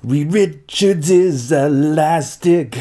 Reed Richards is elastic.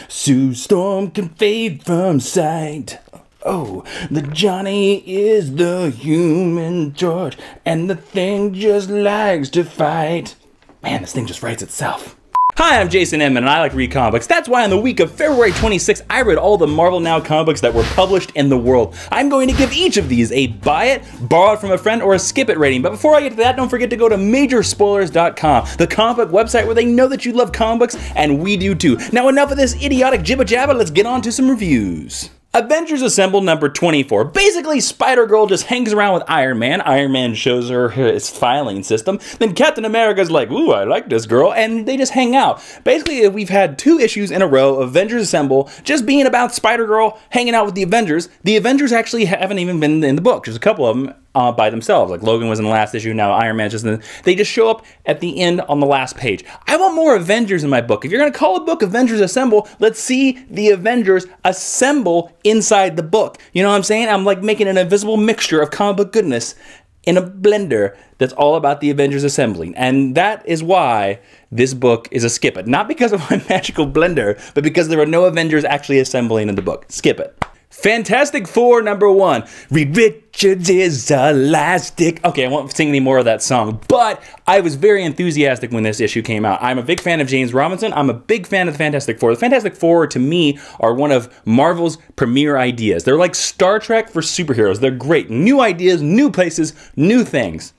Sue Storm can fade from sight. Oh, the Johnny is the Human Torch, and the Thing just likes to fight. Man, this thing just writes itself. Hi, I'm Jason Inman, and I like to read comic books. That's why on the week of February 26th, I read all the Marvel Now comic books that were published in the world. I'm going to give each of these a buy it, borrow it from a friend, or a skip it rating. But before I get to that, don't forget to go to majorspoilers.com, the comic book website where they know that you love comic books, and we do too. Now enough of this idiotic jibba jabba, let's get on to some reviews. Avengers Assemble number 24. Basically, Spider-Girl just hangs around with Iron Man. Iron Man shows her his filing system. Then Captain America's like, ooh, I like this girl, and they just hang out. Basically, we've had 2 issues in a row of Avengers Assemble just being about Spider-Girl hanging out with the Avengers. The Avengers actually haven't even been in the book. There's a couple of them by themselves. Like Logan was in the last issue, now Iron Man's just in the, they just show up at the end on the last page. I want more Avengers in my book. If you're gonna call a book Avengers Assemble, let's see the Avengers assemble inside the book. You know what I'm saying? I'm like making an invisible mixture of comic book goodness in a blender that's all about the Avengers assembling. And that is why this book is a skip it. Not because of my magical blender, but because there are no Avengers actually assembling in the book. Skip it. Fantastic Four number 1. Reed Richards is elastic. Okay, I won't sing any more of that song, but I was very enthusiastic when this issue came out. I'm a big fan of James Robinson. I'm a big fan of the Fantastic Four. The Fantastic Four, to me, are one of Marvel's premier ideas. They're like Star Trek for superheroes. They're great. New ideas, new places, new things.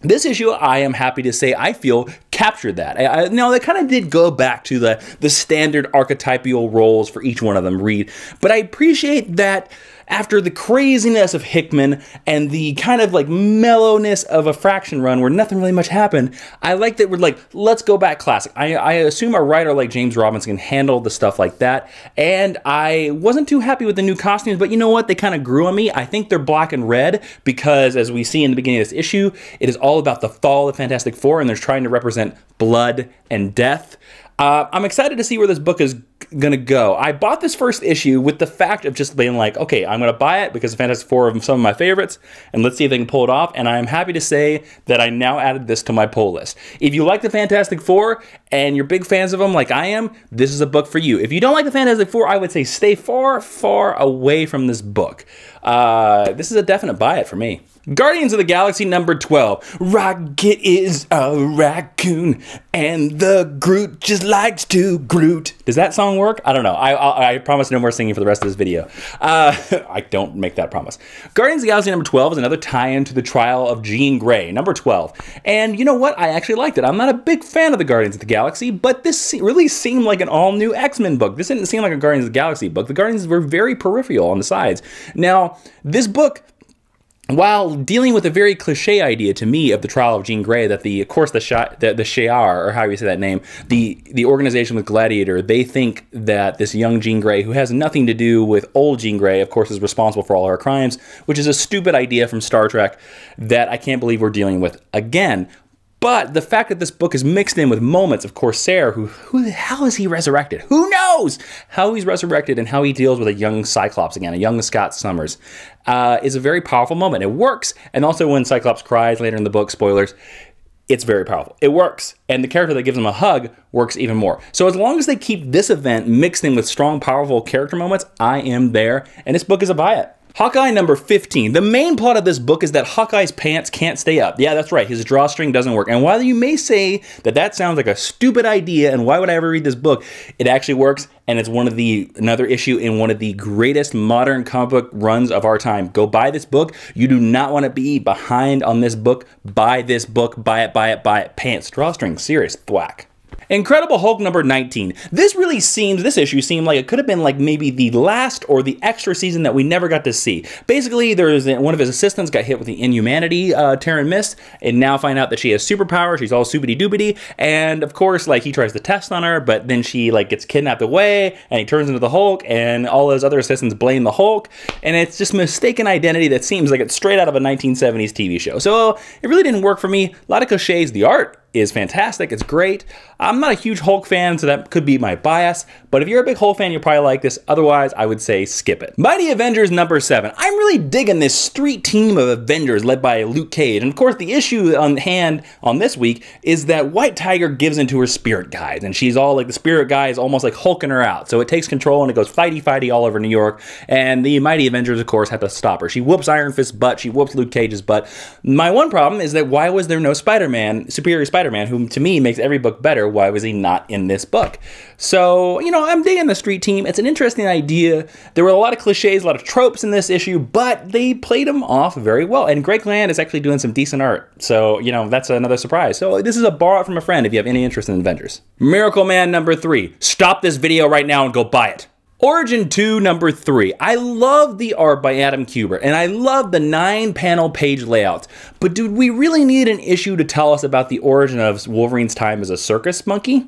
This issue, I am happy to say, I feel captured that. Now, they kind of did go back to the standard archetypal roles for each one of them, Reed. But I appreciate that after the craziness of Hickman and the kind of like mellowness of a Fraction run where nothing really much happened, I like that we're like, let's go back classic. I assume a writer like James Robinson can handle the stuff like that. And I wasn't too happy with the new costumes, but you know what? They kind of grew on me. I think they're black and red because, as we see in the beginning of this issue, it is all about the fall of the Fantastic Four, and they're trying to represent blood and death. I'm excited to see where this book is gonna go. I bought this first issue with the fact of just being like, okay, I'm gonna buy it because the Fantastic Four are some of my favorites, and let's see if they can pull it off. And I'm happy to say that I now added this to my pull list. If you like the Fantastic Four and you're big fans of them like I am, this is a book for you. If you don't like the Fantastic Four, I would say stay far, far away from this book. This is a definite buy it for me. Guardians of the Galaxy number 12. Rocket is a raccoon, and the Groot just likes to Groot. Does that song work? I don't know. I promise no more singing for the rest of this video. I don't make that promise. Guardians of the Galaxy number 12 is another tie-in to the trial of Jean Grey, number 12. And you know what? I actually liked it. I'm not a big fan of the Guardians of the Galaxy, but this really seemed like an all-new X-Men book. This didn't seem like a Guardians of the Galaxy book. The Guardians were very peripheral on the sides. Now, this book, while dealing with a very cliche idea to me of the trial of Jean Grey, that of course the Shi'ar, or how you say that name, the organization with Gladiator, they think that this young Jean Grey, who has nothing to do with old Jean Grey, of course is responsible for all her crimes, which is a stupid idea from Star Trek that I can't believe we're dealing with again. But the fact that this book is mixed in with moments of Corsair, who the hell is he resurrected? Who knows how he's resurrected and how he deals with a young Cyclops again, a young Scott Summers, is a very powerful moment. It works. And also when Cyclops cries later in the book, spoilers, it's very powerful. It works. And the character that gives him a hug works even more. So as long as they keep this event mixed in with strong, powerful character moments, I am there. And this book is a buy it. Hawkeye number 15. The main plot of this book is that Hawkeye's pants can't stay up. Yeah, that's right. His drawstring doesn't work. And while you may say that that sounds like a stupid idea and why would I ever read this book, it actually works. And it's another issue in one of the greatest modern comic book runs of our time. Go buy this book. You do not want to be behind on this book. Buy this book. Buy it, buy it, buy it. Pants, drawstring, serious thwack. Incredible Hulk number 19. This issue seemed like it could have been like maybe the last or the extra season that we never got to see. Basically, one of his assistants got hit with the inhumanity Terran Mist, and now find out that she has superpowers. She's all soupity-doopity, and of course, like he tries to test on her, but then she like gets kidnapped away, and he turns into the Hulk, and all his other assistants blame the Hulk, and it's just mistaken identity that seems like it's straight out of a 1970s TV show. So it really didn't work for me. A lot of cliches. The art is fantastic. It's great. I'm not a huge Hulk fan, so that could be my bias. But if you're a big Hulk fan, you'll probably like this. Otherwise, I would say skip it. Mighty Avengers number 7. I'm really digging this street team of Avengers led by Luke Cage. And of course, the issue on hand on this week is that White Tiger gives into her spirit guides. And she's all like, the spirit guy is almost like hulking her out. So it takes control and it goes fighty-fighty all over New York. And the Mighty Avengers, of course, have to stop her. She whoops Iron Fist's butt. She whoops Luke Cage's butt. My one problem is that why was there no Spider-Man, Superior Spider-Man, who to me makes every book better? Why was he not in this book? So, you know, I'm digging the street team. It's an interesting idea. There were a lot of cliches, a lot of tropes in this issue, but they played them off very well. And Greg Land is actually doing some decent art. So, you know, that's another surprise. So this is a borrow from a friend if you have any interest in Avengers. Miracleman number 3. Stop this video right now and go buy it. Origin 2 number 3. I love the art by Adam Kubert, and I love the 9-panel page layout. But do we really need an issue to tell us about the origin of Wolverine's time as a circus monkey?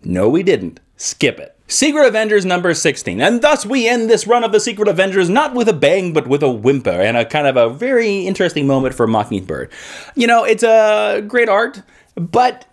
No, we didn't. Skip it. Secret Avengers number 16. And thus we end this run of the Secret Avengers not with a bang, but with a whimper, and a kind of a very interesting moment for Mockingbird. You know, it's a great art, but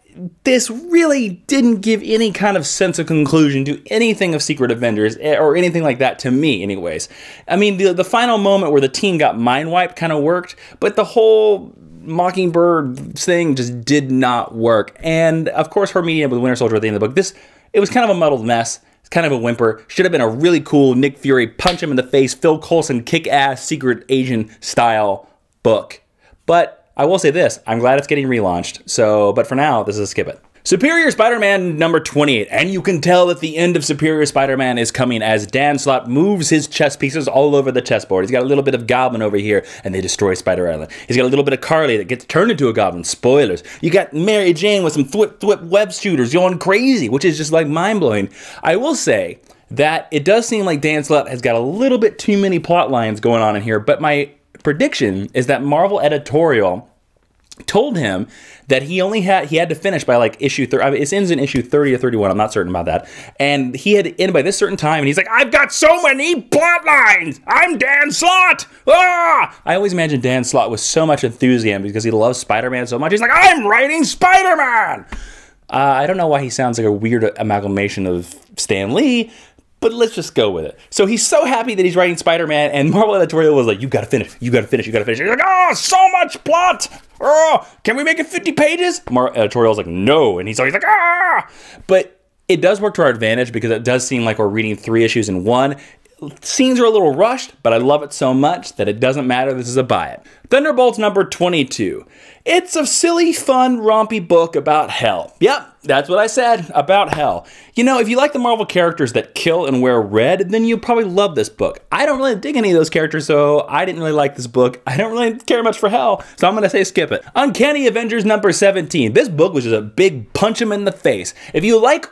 this really didn't give any kind of sense of conclusion to anything of Secret Avengers, or anything like that to me anyways. I mean, the final moment where the team got mind wiped kind of worked, but the whole Mockingbird thing just did not work. And of course, her meeting up with Winter Soldier at the end of the book, it was kind of a muddled mess. It's kind of a whimper. Should have been a really cool Nick Fury, punch him in the face, Phil Coulson, kick-ass secret agent style book. But I will say this, I'm glad it's getting relaunched, but for now, this is a skip it. Superior Spider-Man number 28, and you can tell that the end of Superior Spider-Man is coming as Dan Slott moves his chess pieces all over the chessboard. He's got a little bit of Goblin over here, and they destroy Spider Island. He's got a little bit of Carly that gets turned into a Goblin. Spoilers. You got Mary Jane with some thwip web shooters going crazy, which is just like mind-blowing. I will say that it does seem like Dan Slott has got a little bit too many plot lines going on in here, but my prediction is that Marvel editorial told him that he had to finish by like issue 30. I mean, it ends in issue 30 or 31. I'm not certain about that. And he had to end by this certain time. And he's like, I've got so many plot lines. I'm Dan Slott. Ah! I always imagine Dan Slott with so much enthusiasm because he loves Spider-Man so much. He's like, I'm writing Spider-Man. I don't know why he sounds like a weird amalgamation of Stan Lee, but let's just go with it. So he's so happy that he's writing Spider-Man, and Marvel editorial was like, you gotta finish, you gotta finish, you gotta finish. He's like, oh, so much plot. Oh, can we make it 50 pages? Marvel editorial's like, no. And he's always like, ah. But it does work to our advantage because it does seem like we're reading 3 issues in one. Scenes are a little rushed, but I love it so much that it doesn't matter. This is a buy it. Thunderbolts number 22. It's a silly, fun, rompy book about hell. Yep, that's what I said, about hell. You know, if you like the Marvel characters that kill and wear red, then you'll probably love this book. I don't really dig any of those characters, so I didn't really like this book. I don't really care much for hell, so I'm going to say skip it. Uncanny Avengers number 17. This book was just a big punch him in the face. If you like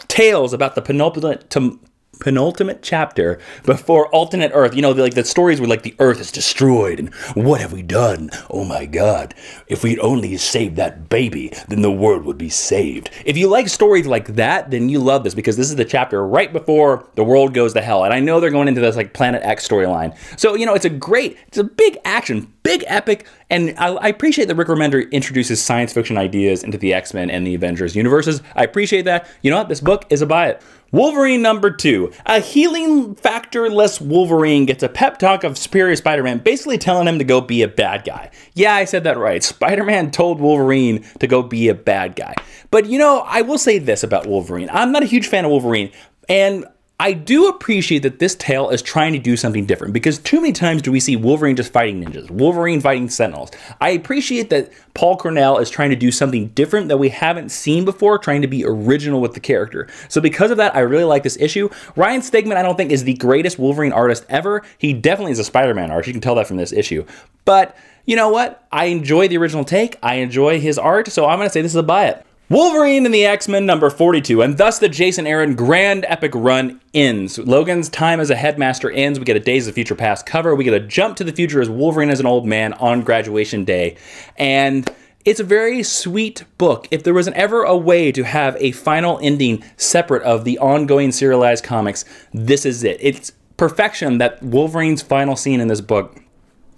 tales about the penultimate chapter before alternate Earth, you know, like the stories where like the Earth is destroyed and what have we done? Oh my God, if we'd only saved that baby, then the world would be saved. If you like stories like that, then you love this because this is the chapter right before the world goes to hell. And I know they're going into this like Planet X storyline. So, you know, it's a big action, big epic, and I appreciate that Rick Remender introduces science fiction ideas into the X-Men and the Avengers universes. I appreciate that. You know what? This book is a buy it. Wolverine number 2. A healing factor-less Wolverine gets a pep talk of Superior Spider-Man, basically telling him to go be a bad guy. Yeah, I said that right. Spider-Man told Wolverine to go be a bad guy. But, you know, I will say this about Wolverine. I'm not a huge fan of Wolverine, and I do appreciate that this tale is trying to do something different because too many times do we see Wolverine just fighting ninjas, Wolverine fighting Sentinels. I appreciate that Paul Cornell is trying to do something different that we haven't seen before, trying to be original with the character. So because of that, I really like this issue. Ryan Stegman, I don't think, is the greatest Wolverine artist ever. He definitely is a Spider-Man artist. You can tell that from this issue. But you know what? I enjoy the original take. I enjoy his art, so I'm going to say this is a buy it. Wolverine and the X-Men number 42, and thus the Jason Aaron grand epic run ends. Logan's time as a headmaster ends. We get a Days of Future Past cover. We get a jump to the future as Wolverine as an old man on graduation day. And it's a very sweet book. If there was ever a way to have a final ending separate of the ongoing serialized comics, this is it. It's perfection that Wolverine's final scene in this book,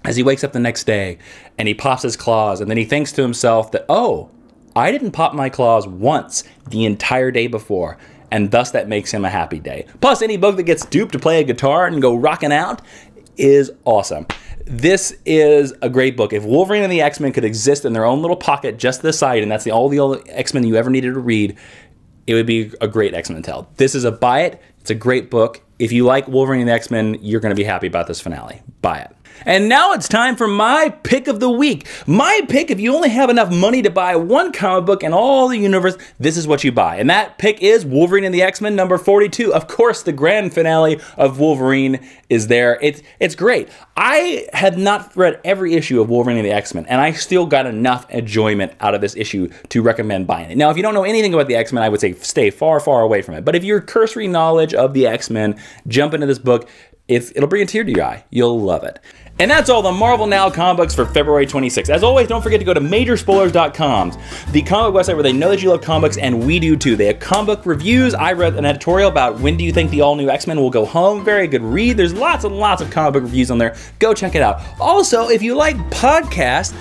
as he wakes up the next day and he pops his claws and then he thinks to himself that, oh, I didn't pop my claws once the entire day before, and thus that makes him a happy day. Plus, any book that gets duped to play a guitar and go rocking out is awesome. This is a great book. If Wolverine and the X-Men could exist in their own little pocket just to the side, and that's all the X-Men you ever needed to read, it would be a great X-Men tale. This is a buy it. It's a great book. If you like Wolverine and the X-Men, you're going to be happy about this finale. Buy it. And now it's time for my pick of the week. My pick, if you only have enough money to buy one comic book in all the universe, this is what you buy. And that pick is Wolverine and the X-Men number 42. Of course, the grand finale of Wolverine is there. It's great. I had not read every issue of Wolverine and the X-Men, and I still got enough enjoyment out of this issue to recommend buying it. Now, if you don't know anything about the X-Men, I would say stay far, far away from it. But if you're cursory knowledge of the X-Men, jump into this book. It'll bring a tear to your eye. You'll love it. And that's all the Marvel Now comic books for February 26th. As always, don't forget to go to majorspoilers.com, the comic website where they know that you love comic books, and we do too. They have comic book reviews. I read an editorial about when do you think the all-new X-Men will go home. Very good read. There's lots and lots of comic book reviews on there. Go check it out. Also, if you like podcasts,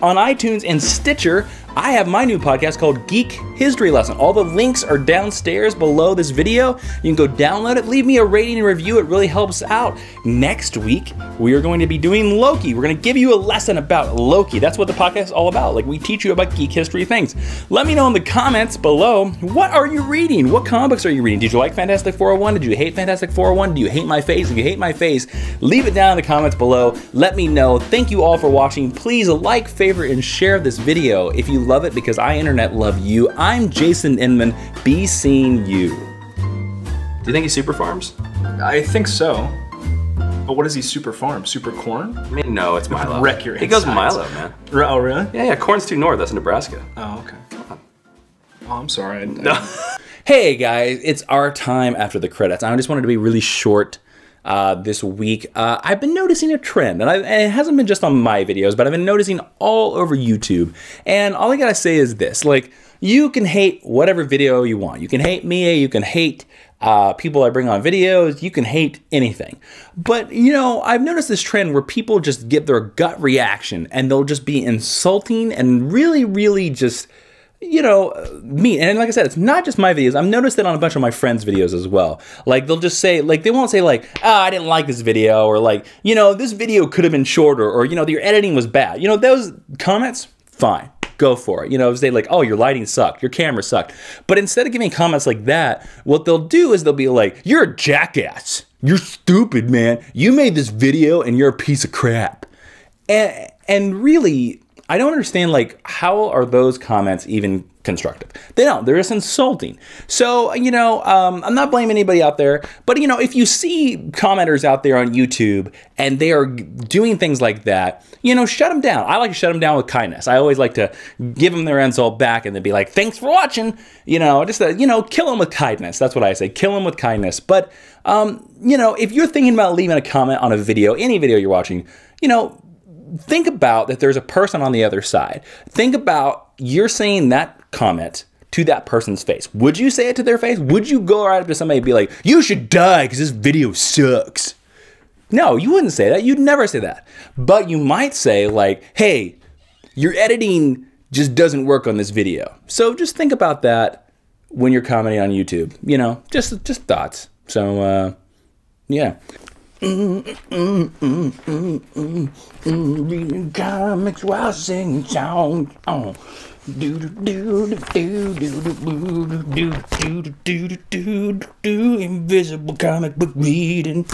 on iTunes and Stitcher, I have my new podcast called Geek History Lesson. All the links are downstairs below this video. You can go download it, leave me a rating and review. It really helps out. Next week, we are going to be doing Loki. We're going to give you a lesson about Loki. That's what the podcast is all about. Like, we teach you about geek history things. Let me know in the comments below, what are you reading? What comic books are you reading? Did you like Fantastic 401? Did you hate Fantastic 401? Do you hate my face? If you hate my face, leave it down in the comments below. Let me know. Thank you all for watching. Please like, favorite, and share this video if you love it, because I internet love you. I'm Jason Inman. Be seeing you. Do you think he super farms? I think so. But what does he super farm? Super corn? I mean, no, it's Milo. Wreck your He goes insides. Milo, man. Oh, really? Yeah, corn's too north. That's Nebraska. Oh, okay. Oh, I'm sorry. No. Hey, guys, it's our time after the credits. I just wanted to be really short this week. I've been noticing a trend, and it hasn't been just on my videos, but I've been noticing all over YouTube. And all I gotta say is this, like, you can hate whatever video you want. You can hate me, you can hate people I bring on videos, you can hate anything. But, you know, I've noticed this trend where people just give their gut reaction, and they'll just be insulting and really, really just, you know, mean. And like I said, it's not just my videos. I've noticed that on a bunch of my friends' videos as well. Like, they'll just say, like, they won't say like, ah, I didn't like this video, or like, you know, this video could have been shorter, or, you know, your editing was bad. You know, those comments, fine. Go for it. You know, say like, oh, your lighting sucked, your camera sucked. But instead of giving comments like that, what they'll do is they'll be like, you're a jackass. You're stupid, man. You made this video and you're a piece of crap. And really, I don't understand, like, how are those comments even constructive? They don't. They're just insulting. So, you know, I'm not blaming anybody out there, but, you know, if you see commenters out there on YouTube and they are doing things like that, you know, shut them down. I like to shut them down with kindness. I always like to give them their insult back and then be like, thanks for watching. You know, just, you know, kill them with kindness. That's what I say. Kill them with kindness. But, you know, if you're thinking about leaving a comment on a video, any video you're watching, you know, think about that there's a person on the other side. Think about you're saying that comment to that person's face. Would you say it to their face? Would you go right up to somebody and be like, you should die because this video sucks? No, you wouldn't say that. You'd never say that. But you might say like, hey, your editing just doesn't work on this video. So just think about that when you're commenting on YouTube. You know, just thoughts. So, yeah. Reading comics while singing songs. Invisible comic book reading.